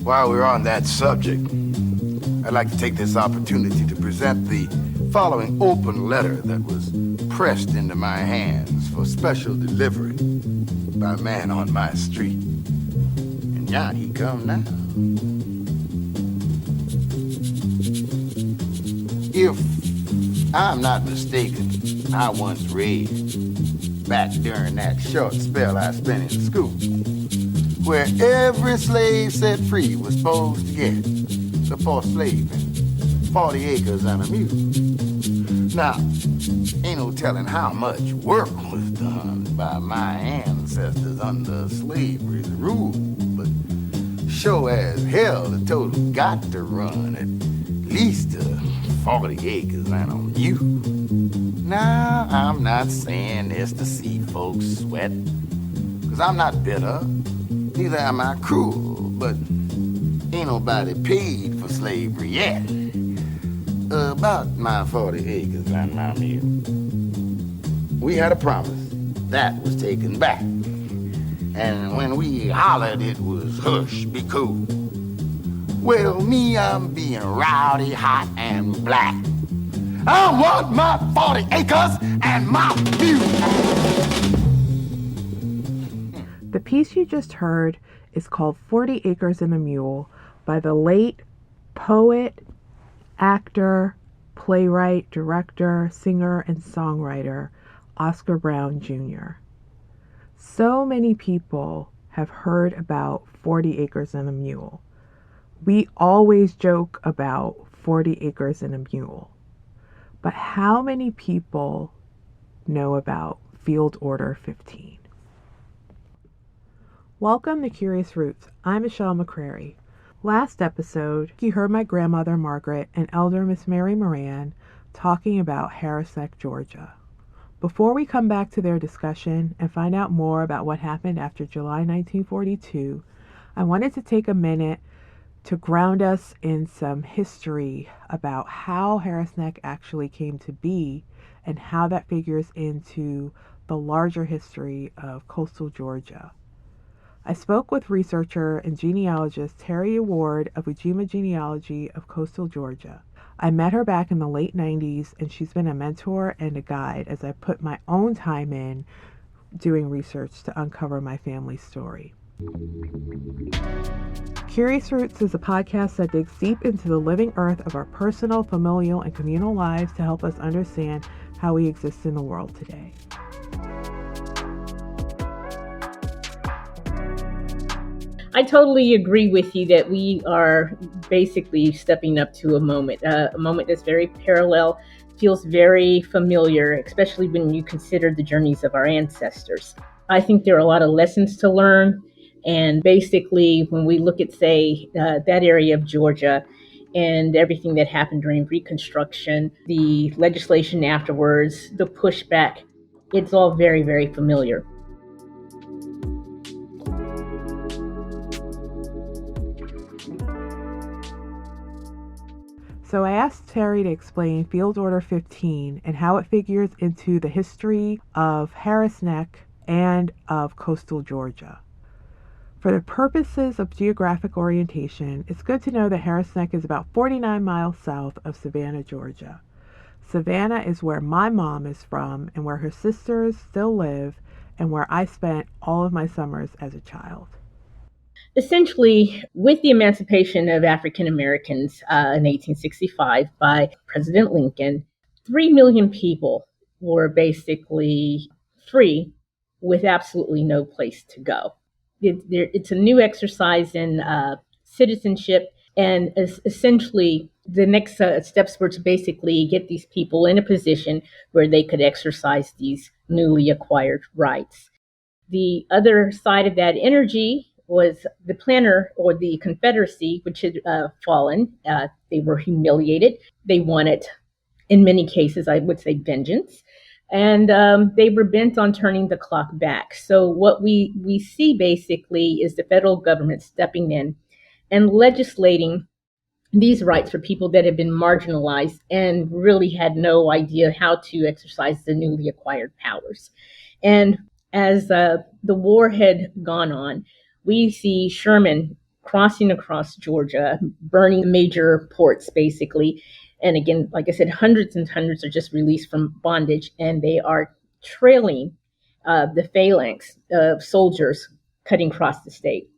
While we're on that subject, I'd like to take this opportunity to present the following open letter that was pressed into my hands for special delivery by a man on my street. And yon he come now. If I'm not mistaken, I once read, back during that short spell I spent in school, where every slave set free was supposed to get the forced slave and 40 acres and a mule. Now, ain't no telling how much work was done by my ancestors under slavery's rule, but sure as hell the total got to run at least 40 acres and a mule. Now, I'm not saying this to see folks sweat, because I'm not bitter, neither am I cruel, but ain't nobody paid for slavery yet. About my 40 acres and my mule. We had a promise. That was taken back. And when we hollered, it was hush, be cool. Well, me, I'm being rowdy, hot, and black. I want my 40 acres and my mule. The piece you just heard is called 40 Acres and a Mule by the late poet, actor, playwright, director, singer, and songwriter Oscar Brown Jr. So many people have heard about 40 Acres and a Mule. We always joke about 40 acres and a mule. But how many people know about Field Order 15? Welcome to Curious Roots. I'm Michelle McCrary. Last episode, you heard my grandmother Margaret and elder Miss Mary Moran talking about Harris Neck, Georgia. Before we come back to their discussion and find out more about what happened after July 1942, I wanted to take a minute to ground us in some history about how Harris Neck actually came to be and how that figures into the larger history of coastal Georgia. I spoke with researcher and genealogist Terry Ward of Ujima Genealogy of Coastal Georgia. I met her back in the late 90s, and she's been a mentor and a guide as I put my own time in doing research to uncover my family's story. Curious Roots is a podcast that digs deep into the living earth of our personal, familial, and communal lives to help us understand how we exist in the world today. I totally agree with you that we are basically stepping up to a moment that's very parallel, feels very familiar, especially when you consider the journeys of our ancestors. I think there are a lot of lessons to learn. And basically, when we look at, say, that area of Georgia and everything that happened during Reconstruction, the legislation afterwards, the pushback, it's all very, very familiar. So I asked Terry to explain Field Order 15 and how it figures into the history of Harris Neck and of coastal Georgia. For the purposes of geographic orientation, it's good to know that Harris Neck is about 49 miles south of Savannah, Georgia. Savannah is where my mom is from and where her sisters still live and where I spent all of my summers as a child. Essentially, with the emancipation of African Americans in 1865 by President Lincoln, 3 million people were basically free with absolutely no place to go. It's a new exercise in citizenship, and essentially the next steps were to basically get these people in a position where they could exercise these newly acquired rights. The other side of that energy was the planter or the Confederacy, which had fallen. They were humiliated. They wanted, in many cases, I would say, vengeance. And they were bent on turning the clock back. So what we see basically is the federal government stepping in and legislating these rights for people that have been marginalized and really had no idea how to exercise the newly acquired powers. And as the war had gone on, we see Sherman crossing across Georgia, burning major ports, basically. And again, like I said, hundreds and hundreds are just released from bondage, and they are trailing the phalanx of soldiers cutting across the state.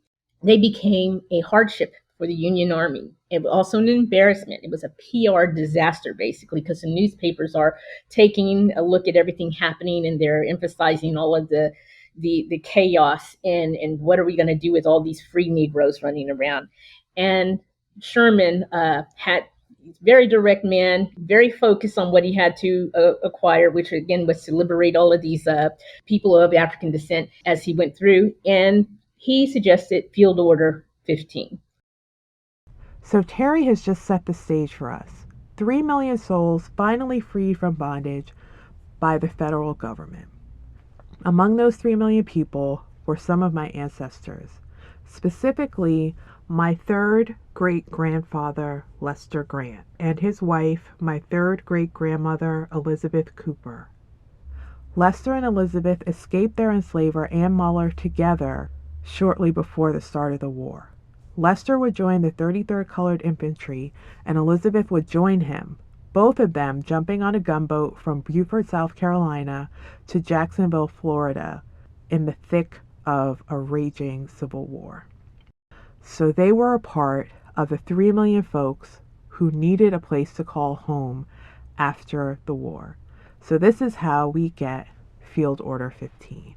They became a hardship for the Union Army. It was also an embarrassment. It was a PR disaster, basically, because the newspapers are taking a look at everything happening and they're emphasizing all of the chaos and what are we going to do with all these free Negroes running around. And Sherman had very direct man, very focused on what he had to acquire, which again was to liberate all of these people of African descent as he went through. And he suggested Field Order 15. So Terry has just set the stage for us. 3 million souls finally freed from bondage by the federal government. Among those 3 million people were some of my ancestors, specifically my third great-grandfather, Lester Grant, and his wife, my third great-grandmother, Elizabeth Cooper. Lester and Elizabeth escaped their enslaver, Ann Muller, together shortly before the start of the war. Lester would join the 33rd Colored Infantry, and Elizabeth would join him, both of them jumping on a gunboat from Beaufort, South Carolina, to Jacksonville, Florida, in the thick of a raging Civil War. So they were a part of the 3 million folks who needed a place to call home after the war. So this is how we get Field Order 15.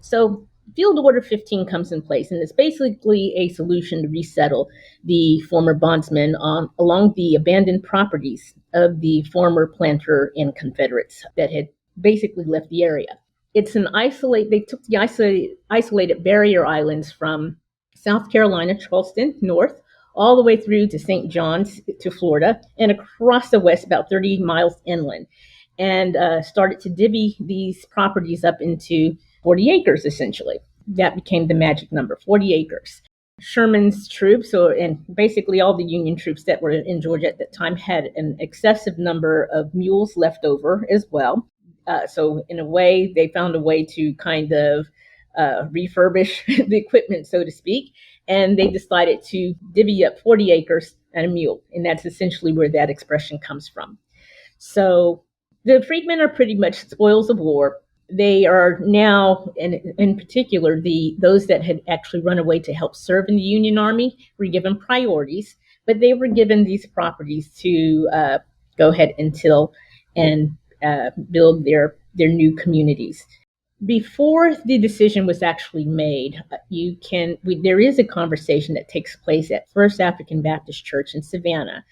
So Field Order 15 comes in place, and it's basically a solution to resettle the former bondsmen along the abandoned properties of the former planter and Confederates that had basically left the area. It's they took the isolated barrier islands from South Carolina, Charleston, north, all the way through to St. John's to Florida, and across the west about 30 miles inland, and started to divvy these properties up into 40 acres, essentially. That became the magic number, 40 acres. Sherman's troops, and basically all the Union troops that were in Georgia at that time, had an excessive number of mules left over as well. So in a way, they found a way to kind of refurbish the equipment, so to speak, and they decided to divvy up 40 acres and a mule, and that's essentially where that expression comes from. So the freedmen are pretty much spoils of war. They are now, and in particular, those that had actually run away to help serve in the Union Army were given priorities, but they were given these properties to go ahead and till and build their new communities. Before the decision was actually made, there is a conversation that takes place at First African Baptist Church in Savannah.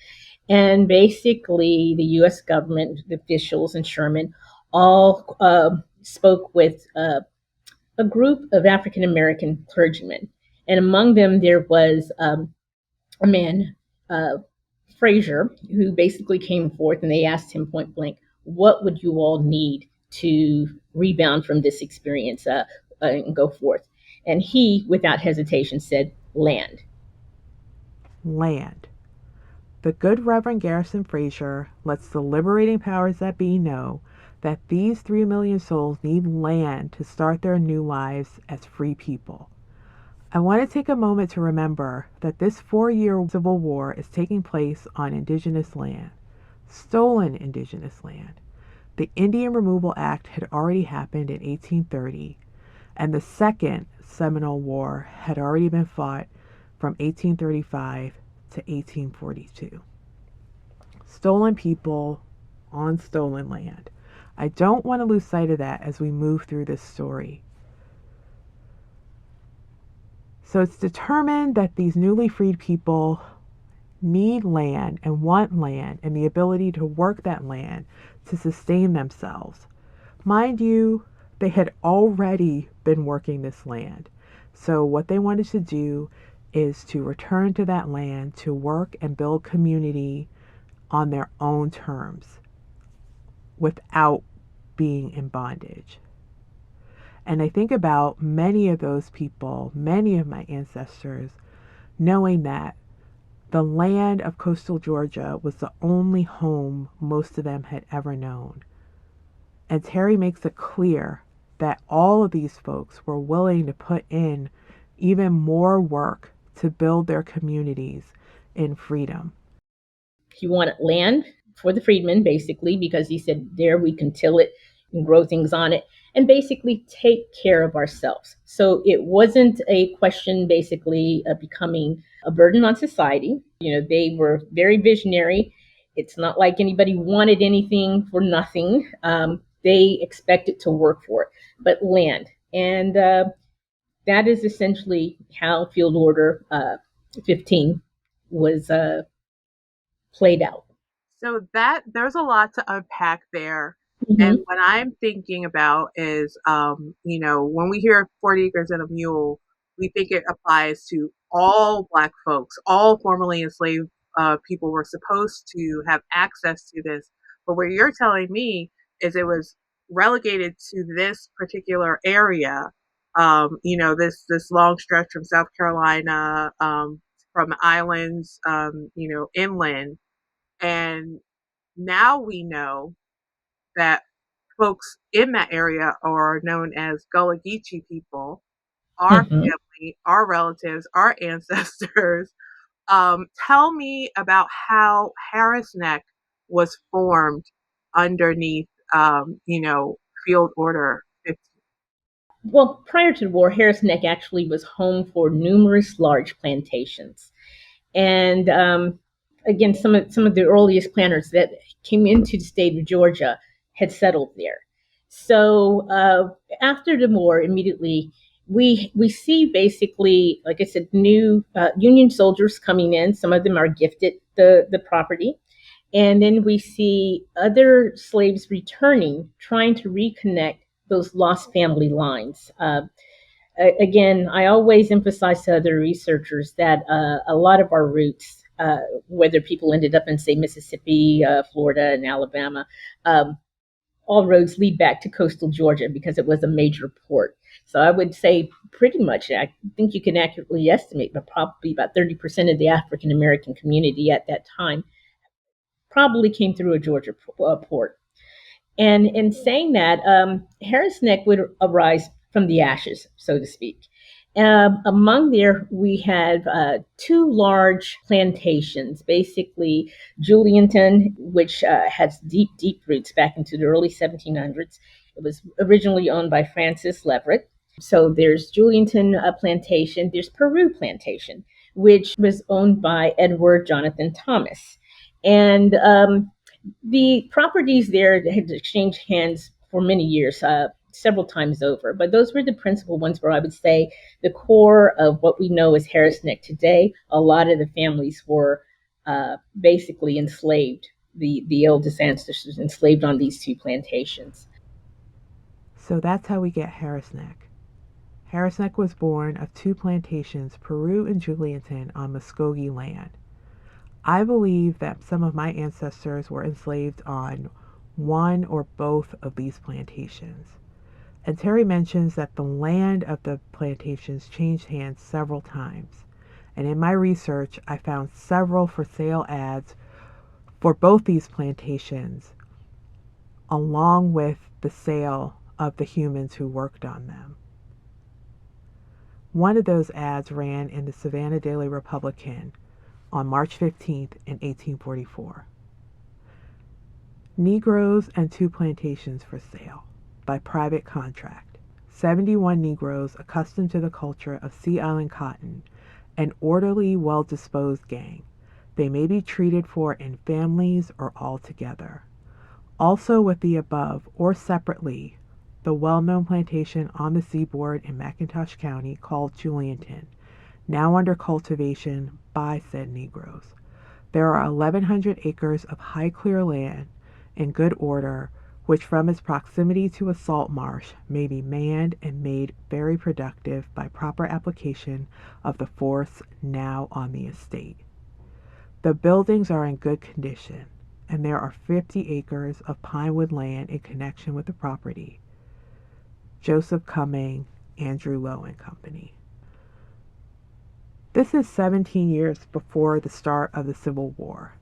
And basically, the U.S. government, the officials, and Sherman all spoke with a group of African American clergymen. And among them, there was a man, Frazier, who basically came forth, and they asked him point blank, what would you all need to rebound from this experience and go forth? And he, without hesitation, said, land. Land. The good Reverend Garrison Frazier lets the liberating powers that be know that these 3 million souls need land to start their new lives as free people. I want to take a moment to remember that this 4-year civil war is taking place on indigenous land, stolen indigenous land. The Indian Removal Act had already happened in 1830, and the Second Seminole War had already been fought from 1835 to 1842. Stolen people on stolen land. I don't want to lose sight of that as we move through this story. So it's determined that these newly freed people need land and want land and the ability to work that land to sustain themselves. Mind you, they had already been working this land. So what they wanted to do is to return to that land to work and build community on their own terms without being in bondage. And I think about many of those people, many of my ancestors, knowing that the land of coastal Georgia was the only home most of them had ever known. And Terry makes it clear that all of these folks were willing to put in even more work to build their communities in freedom. He wanted land for the freedmen, basically, because he said there we can till it and grow things on it and basically take care of ourselves. So it wasn't a question, basically, of becoming a burden on society. They were very visionary. It's not like anybody wanted anything for nothing. They expected to work for it, but land. And that is essentially how Field Order 15 was played out. So there's a lot to unpack there. And Mm-hmm. what I'm thinking about is, when we hear 40 acres and a mule, we think it applies to all Black folks, all formerly enslaved people were supposed to have access to this. But what you're telling me is it was relegated to this particular area. This long stretch from South Carolina, from the islands, inland, and now we know that folks in that area are known as Gullah Geechee people, our Mm-hmm. family, our relatives, our ancestors. Tell me about how Harris Neck was formed underneath, Field Order 15. Well, prior to the war, Harris Neck actually was home for numerous large plantations. And again, some of the earliest planters that came into the state of Georgia had settled there. So after the war, immediately we see basically, like I said, new Union soldiers coming in. Some of them are gifted the property, and then we see other slaves returning, trying to reconnect those lost family lines. Again, I always emphasize to other researchers that a lot of our roots, whether people ended up in, say, Mississippi, Florida, and Alabama, all roads lead back to coastal Georgia because it was a major port. So I would say pretty much, I think you can accurately estimate, but probably about 30% of the African American community at that time probably came through a Georgia port. And in saying that, Harris Neck would arise from the ashes, so to speak. Among there, we have two large plantations, basically Julianton, which has deep, deep roots back into the early 1700s. It was originally owned by Francis Leverett. So there's Julianton Plantation, there's Peru Plantation, which was owned by Edward Jonathan Thomas. And the properties there had exchanged hands for many years, several times over. But those were the principal ones where I would say the core of what we know as Harris Neck today. A lot of the families were basically enslaved. The oldest ancestors enslaved on these two plantations. So that's how we get Harris Neck. Harris Neck was born of two plantations, Peru and Julianton, on Muskogee land. I believe that some of my ancestors were enslaved on one or both of these plantations. And Terry mentions that the land of the plantations changed hands several times. And in my research, I found several for sale ads for both these plantations, along with the sale of the humans who worked on them. One of those ads ran in the Savannah Daily Republican on March 15th in 1844. Negroes and two plantations for sale by private contract. 71 Negroes accustomed to the culture of Sea Island cotton, an orderly, well-disposed gang. They may be treated for in families or all together. Also with the above, or separately, the well-known plantation on the seaboard in McIntosh County called Julianton, now under cultivation by said Negroes. There are 1,100 acres of high clear land in good order, which from its proximity to a salt marsh may be manned and made very productive by proper application of the force now on the estate. The buildings are in good condition, and there are 50 acres of pinewood land in connection with the property. Joseph Cumming, Andrew Lowe and Company. This is 17 years before the start of the Civil War,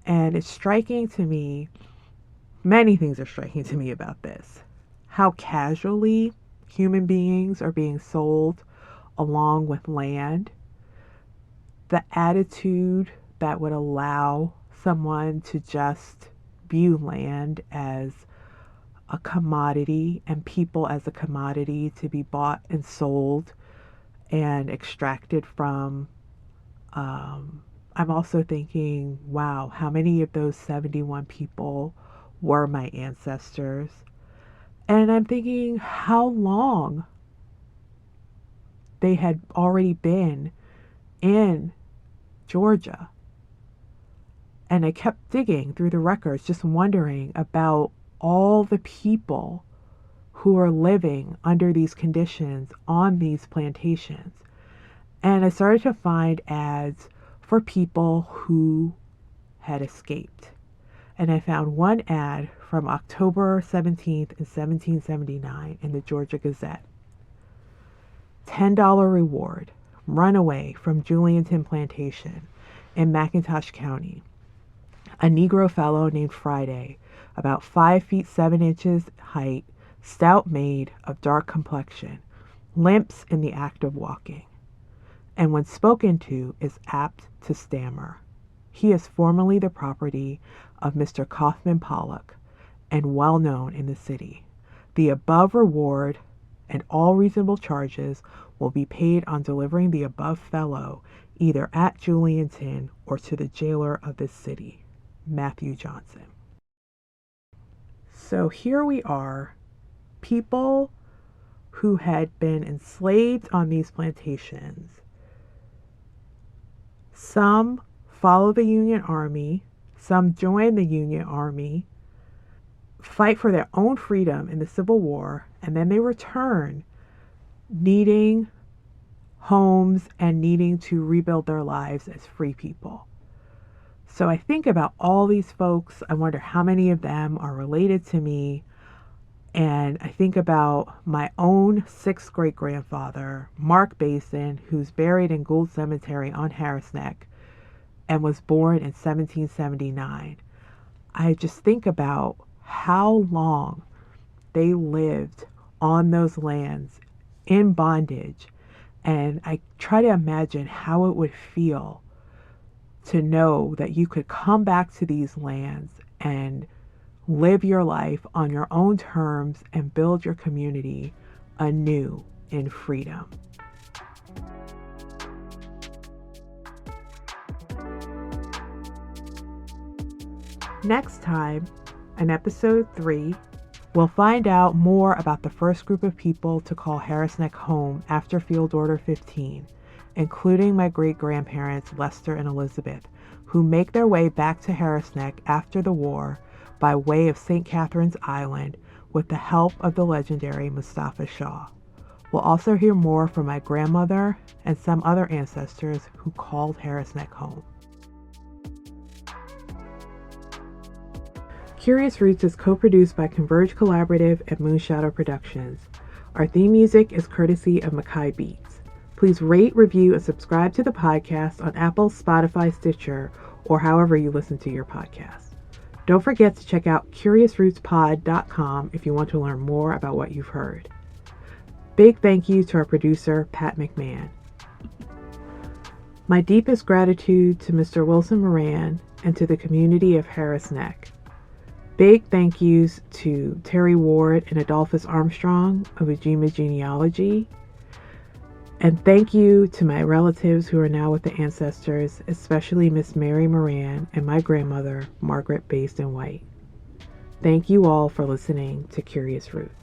and it's striking to me, many things are striking to me about this. How casually human beings are being sold along with land. the attitude that would allow someone to just view land as a commodity and people as a commodity to be bought and sold and extracted from. I'm also thinking, wow, how many of those 71 people were my ancestors? And I'm thinking how long they had already been in Georgia. And I kept digging through the records, just wondering about all the people who are living under these conditions on these plantations. And I started to find ads for people who had escaped. And I found one ad from October 17th in 1779 in the Georgia Gazette. $10 reward, runaway from Julianton Plantation in McIntosh County. A Negro fellow named Friday, about 5 feet 7 inches height, stout made, of dark complexion, limps in the act of walking, and when spoken to is apt to stammer. He is formerly the property of Mr. Kaufman Pollock, and well known in the city. The above reward and all reasonable charges will be paid on delivering the above fellow either at Julianton or to the jailer of this city, Matthew Johnson. So here we are, people who had been enslaved on these plantations. Some follow the Union Army, some join the Union Army, fight for their own freedom in the Civil War, and then they return needing homes and needing to rebuild their lives as free people. So I think about all these folks. I wonder how many of them are related to me. And I think about my own 6th great-grandfather, Mark Basin, who's buried in Gould Cemetery on Harris Neck and was born in 1779. I just think about how long they lived on those lands in bondage. And I try to imagine how it would feel to know that you could come back to these lands and live your life on your own terms and build your community anew in freedom. Next time, in episode 3, we'll find out more about the first group of people to call Harris Neck home after Field Order 15, including my great-grandparents Lester and Elizabeth, who make their way back to Harris Neck after the war by way of St. Catherine's Island with the help of the legendary Mustafa Shaw. We'll also hear more from my grandmother and some other ancestors who called Harris Neck home. Curious Roots is co-produced by Converge Collaborative and Moonshadow Productions. Our theme music is courtesy of Mackay Beats. Please rate, review, and subscribe to the podcast on Apple, Spotify, Stitcher, or however you listen to your podcasts. Don't forget to check out CuriousRootsPod.com if you want to learn more about what you've heard. Big thank you to our producer, Pat McMahon. My deepest gratitude to Mr. Wilson Moran and to the community of Harris Neck. Big thank yous to Terry Ward and Adolphus Armstrong of Ujima Genealogy. And thank you to my relatives who are now with the ancestors, especially Miss Mary Moran and my grandmother, Margaret Basin White. Thank you all for listening to Curious Roots.